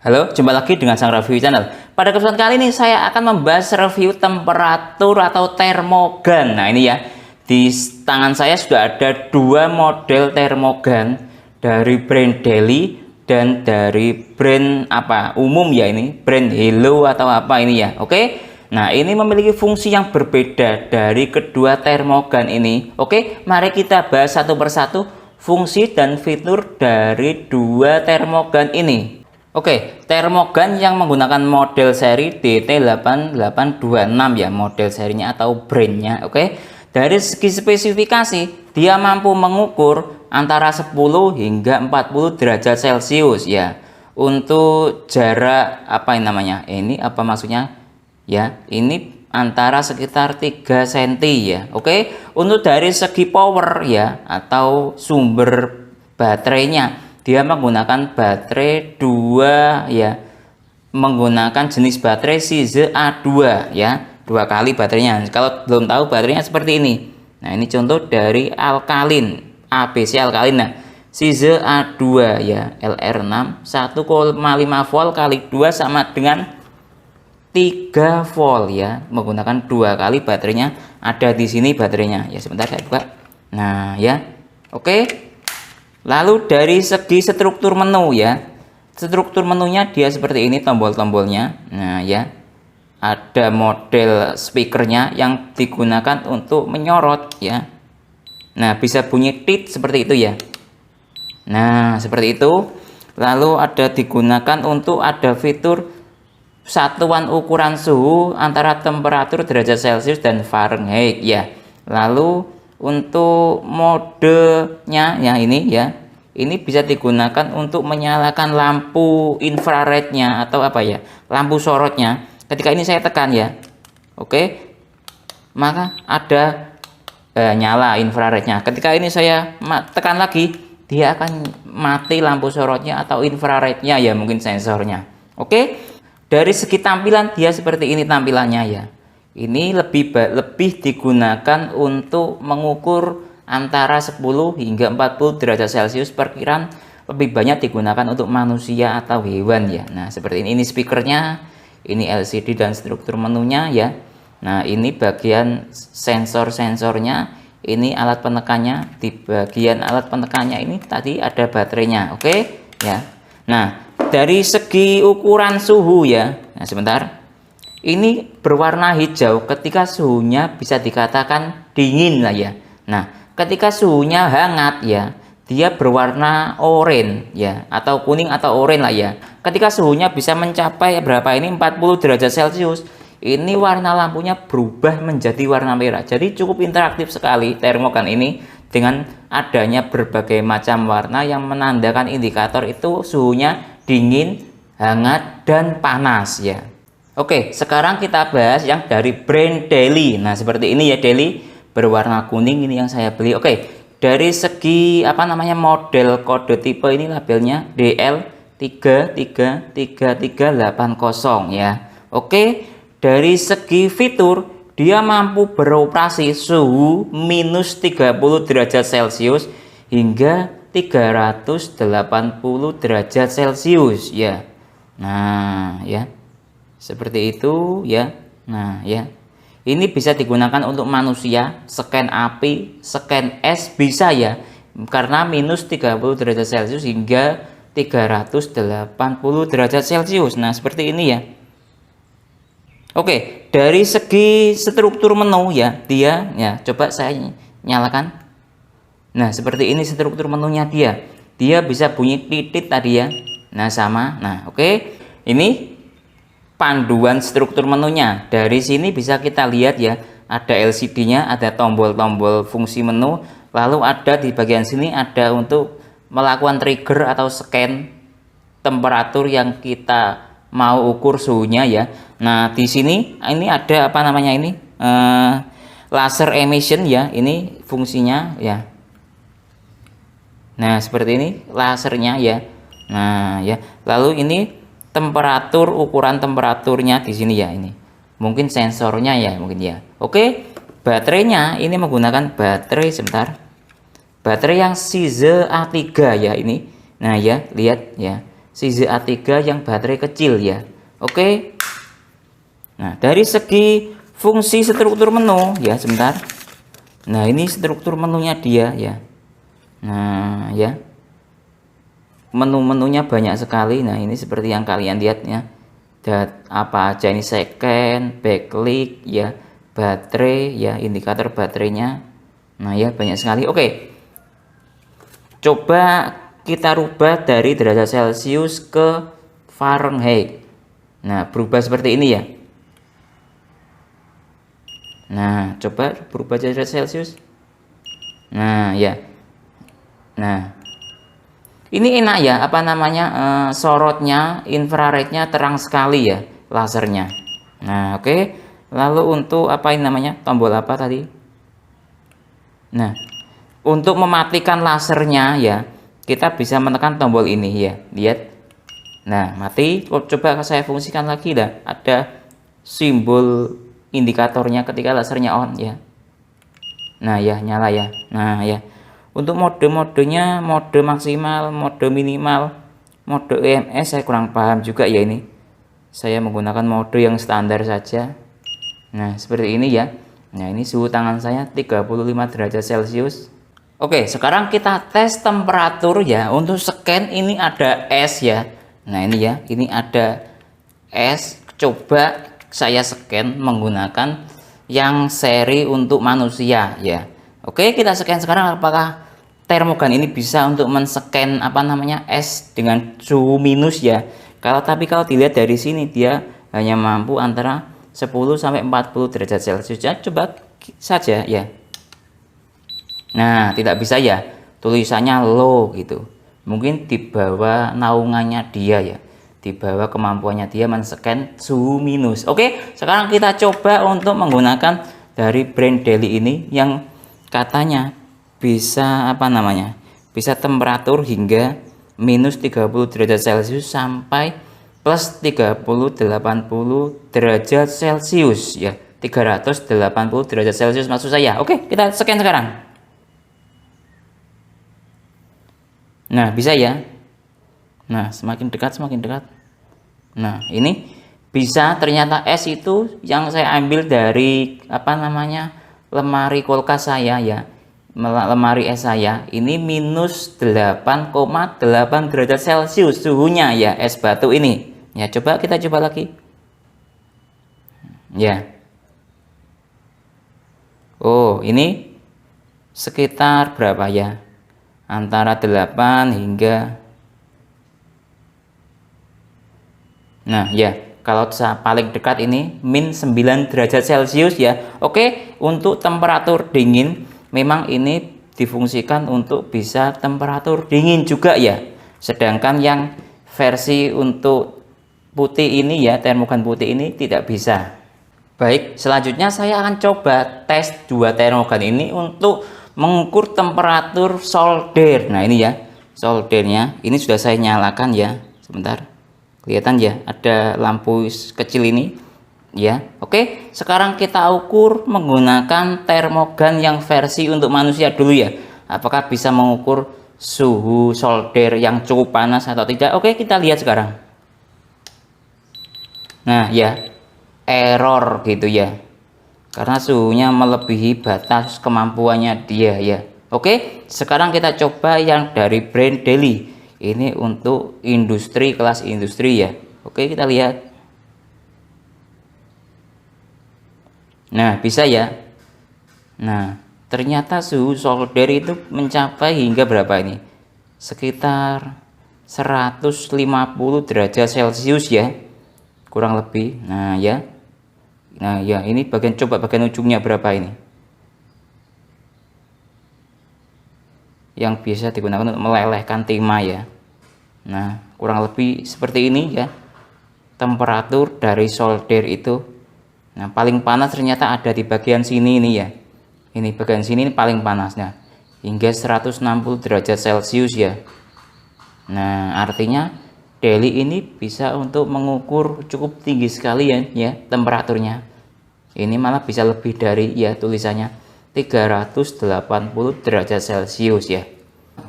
Halo, jumpa lagi dengan Sang Review Channel. Pada kesempatan kali ini saya akan membahas review temperatur atau termogan. Nah ini ya, di tangan saya sudah ada dua model termogan dari brand Deli dan dari brand umum ya, ini brand Hello atau apa ini ya. Oke. Nah ini memiliki fungsi yang berbeda dari kedua termogan ini. Oke, mari kita bahas satu persatu fungsi dan fitur dari dua termogan ini. Oke, termogan yang menggunakan model seri DT8826 ya, model serinya atau brandnya. Oke, dari segi spesifikasi dia mampu mengukur antara 10 hingga 40 derajat Celcius ya. Untuk jarak apa ini namanya? Ini apa maksudnya? Ya, ini antara sekitar 3 cm ya. Oke, untuk dari segi power ya atau sumber baterainya, dia menggunakan baterai 2 ya, menggunakan jenis baterai Size A2 ya, 2 kali baterainya. Kalau belum tahu baterainya seperti ini. Nah ini contoh dari alkalin, ABC alkalin. Nah Size A2 ya, LR6 1,5 volt kali 2 sama dengan 3 volt ya, menggunakan 2 kali baterainya. Ada di sini baterainya ya, sebentar saya buka. Nah ya, oke. Lalu dari segi struktur menu ya, struktur menunya dia seperti ini, tombol-tombolnya. Nah ya, ada model speakernya yang digunakan untuk menyorot ya. Nah bisa bunyi tit seperti itu ya. Nah seperti itu. Lalu ada digunakan untuk ada fitur satuan ukuran suhu antara temperatur derajat Celcius dan Fahrenheit ya. Lalu untuk modenya yang ini ya, ini bisa digunakan untuk menyalakan lampu infrarednya atau apa ya, lampu sorotnya. Ketika ini saya tekan ya, oke, maka ada nyala infrarednya. Ketika ini saya tekan lagi, dia akan mati lampu sorotnya atau infrarednya ya, mungkin sensornya. Oke, dari segi tampilan dia seperti ini tampilannya ya. Ini lebih digunakan untuk mengukur antara 10 hingga 40 derajat Celcius. Perkiraan lebih banyak digunakan untuk manusia atau hewan ya. Nah seperti ini speakernya, ini LCD dan struktur menunya ya. Nah ini bagian sensor-sensornya, ini alat penekannya. Di bagian alat penekannya ini tadi ada baterainya, oke ya. Nah dari segi ukuran suhu ya, nah sebentar, ini berwarna hijau ketika suhunya bisa dikatakan dingin lah ya. Nah ketika suhunya hangat ya, dia berwarna oranye ya, atau kuning atau oranye lah ya. Ketika suhunya bisa mencapai berapa ini, 40 derajat Celcius, ini warna lampunya berubah menjadi warna merah. Jadi cukup interaktif sekali termogan ini dengan adanya berbagai macam warna yang menandakan indikator itu suhunya dingin, hangat, dan panas ya. Oke, sekarang kita bahas yang dari brand Deli. Nah seperti ini ya, Deli berwarna kuning, ini yang saya beli. Oke, dari segi model kode tipe, ini labelnya DL33380 ya. Oke, dari segi fitur dia mampu beroperasi suhu minus 30 derajat Celcius hingga 380 derajat Celcius ya. Nah ya, seperti itu ya. Nah ya, ini bisa digunakan untuk manusia, scan api, scan es bisa ya, karena minus 30 derajat Celcius hingga 380 derajat Celcius. Nah seperti ini ya. Oke, dari segi struktur menu ya, dia ya, coba saya nyalakan. Nah seperti ini struktur menunya dia. Dia bisa bunyi titit tadi ya. Nah sama. Nah oke, ini panduan struktur menunya. Dari sini bisa kita lihat ya, ada LCD-nya, ada tombol-tombol fungsi menu. Lalu ada di bagian sini ada untuk melakukan trigger atau scan temperatur yang kita mau ukur suhunya ya. Nah di sini ini ada laser emission ya, ini fungsinya ya. Nah seperti ini lasernya ya. Nah ya, lalu ini temperatur, ukuran temperaturnya di sini ya, ini mungkin sensornya ya, mungkin ya. Oke, baterainya ini menggunakan baterai, sebentar, baterai yang Size A3 ya ini. Nah ya, lihat ya, si ZA3 yang baterai kecil ya. Oke. Nah, dari segi fungsi struktur menu ya, sebentar. Nah, ini struktur menunya dia ya. Nah, ya. Menu-menunya banyak sekali. Nah, ini seperti yang kalian lihat ya. Dan apa aja ini, second, backlight ya, baterai ya, indikator baterainya. Nah, ya banyak sekali. Oke. Coba kita rubah dari derajat Celcius ke Fahrenheit. Nah, berubah seperti ini ya. Nah, coba berubah derajat Celcius. Nah, ya. Nah, ini enak ya, apa namanya, sorotnya, infrarednya terang sekali ya, lasernya. Nah, oke. Lalu untuk apa ini namanya, tombol apa tadi? Nah, untuk mematikan lasernya ya, kita bisa menekan tombol ini ya, lihat. Nah, mati. Coba saya fungsikan lagi dah, ada simbol indikatornya ketika lasernya on ya. Nah, ya nyala ya. Nah, ya. Untuk mode-modenya, mode maksimal, mode minimal, mode EMS saya kurang paham juga ya ini. Saya menggunakan mode yang standar saja. Nah, seperti ini ya. Nah, ini suhu tangan saya 35 derajat Celcius. Oke, sekarang kita tes temperatur ya. Untuk scan ini ada S ya. Nah, ini ya, ini ada S. Coba saya scan menggunakan yang seri untuk manusia ya. Oke, kita scan sekarang apakah termogan ini bisa untuk men-scan apa namanya, S dengan suhu minus ya. Tapi kalau dilihat dari sini dia hanya mampu antara 10 sampai 40 derajat Celcius ya. Coba saja ya. Nah, tidak bisa ya. Tulisannya low gitu. Mungkin di bawah naungannya dia ya. Di bawah kemampuannya dia men-scan suhu minus. Oke, sekarang kita coba untuk menggunakan dari brand Daily ini yang katanya bisa apa namanya, bisa temperatur hingga minus 30 derajat Celcius sampai plus 80 derajat Celcius ya, 380 derajat Celcius maksud saya. Oke, kita scan sekarang. Nah, bisa ya. Nah, semakin dekat semakin dekat. Nah, ini bisa, ternyata S itu yang saya ambil dari apa namanya, lemari kulkas saya ya. Lemari es saya ini minus 8,8 derajat Celcius suhunya ya, es batu ini ya. Coba kita coba lagi ya. Oh, ini sekitar berapa ya, antara 8 hingga, nah ya, kalau paling dekat ini min 9 derajat Celcius ya. Oke, untuk temperatur dingin memang ini difungsikan untuk bisa temperatur dingin juga ya. Sedangkan yang versi untuk putih ini ya, termogan putih ini tidak bisa. Baik, selanjutnya saya akan coba tes dua termogan ini untuk mengukur temperatur solder. Nah, ini ya, soldernya ini sudah saya nyalakan ya. Sebentar. Kelihatan ya, ada lampu kecil ini. Ya, oke. Sekarang kita ukur menggunakan termogan yang versi untuk manusia dulu ya. Apakah bisa mengukur suhu solder yang cukup panas atau tidak? Oke, kita lihat sekarang. Nah, ya, error gitu ya. Karena suhunya melebihi batas kemampuannya dia ya. Oke, sekarang kita coba yang dari brand Daily. Ini untuk industri, kelas industri ya. Oke, kita lihat. Nah, bisa ya. Nah, ternyata suhu solder itu mencapai hingga berapa ini? Sekitar 150 derajat Celcius ya. Kurang lebih. Nah, ya. Nah, ya, ini bagian, coba bagian ujungnya berapa ini? Yang biasa digunakan untuk melelehkan timah ya. Nah, kurang lebih seperti ini ya. Temperatur dari solder itu. Nah, paling panas ternyata ada di bagian sini ini ya. Ini bagian sini ini paling panasnya, hingga 160 derajat Celcius ya. Nah, artinya Daily ini bisa untuk mengukur cukup tinggi sekali ya temperaturnya. Ini malah bisa lebih dari ya, tulisannya 380 derajat Celcius ya.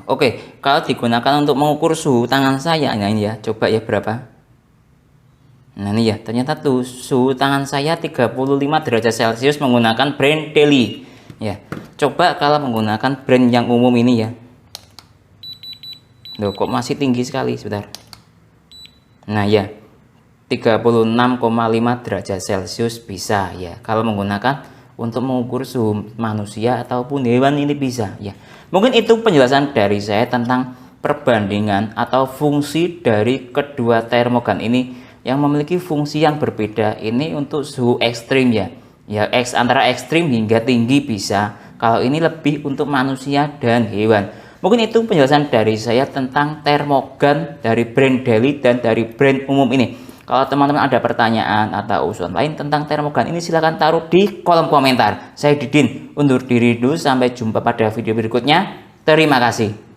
Oke, kalau digunakan untuk mengukur suhu tangan saya, nah ini ya, coba ya berapa. Nah ini ya, ternyata tuh suhu tangan saya 35 derajat Celcius menggunakan brand Daily. Ya, coba kalau menggunakan brand yang umum ini ya. Loh, kok masih tinggi sekali, sebentar. Nah ya, 36,5 derajat Celcius bisa ya. Kalau menggunakan untuk mengukur suhu manusia ataupun hewan ini bisa ya. Mungkin itu penjelasan dari saya tentang perbandingan atau fungsi dari kedua termogan ini yang memiliki fungsi yang berbeda. Ini untuk suhu ekstrim ya. Ya, antara ekstrim hingga tinggi bisa. Kalau ini lebih untuk manusia dan hewan. Mungkin itu penjelasan dari saya tentang termogan dari brand Daily dan dari brand umum ini. Kalau teman-teman ada pertanyaan atau usulan lain tentang termogan ini, silahkan taruh di kolom komentar. Saya Didin undur diri dulu, sampai jumpa pada video berikutnya. Terima kasih.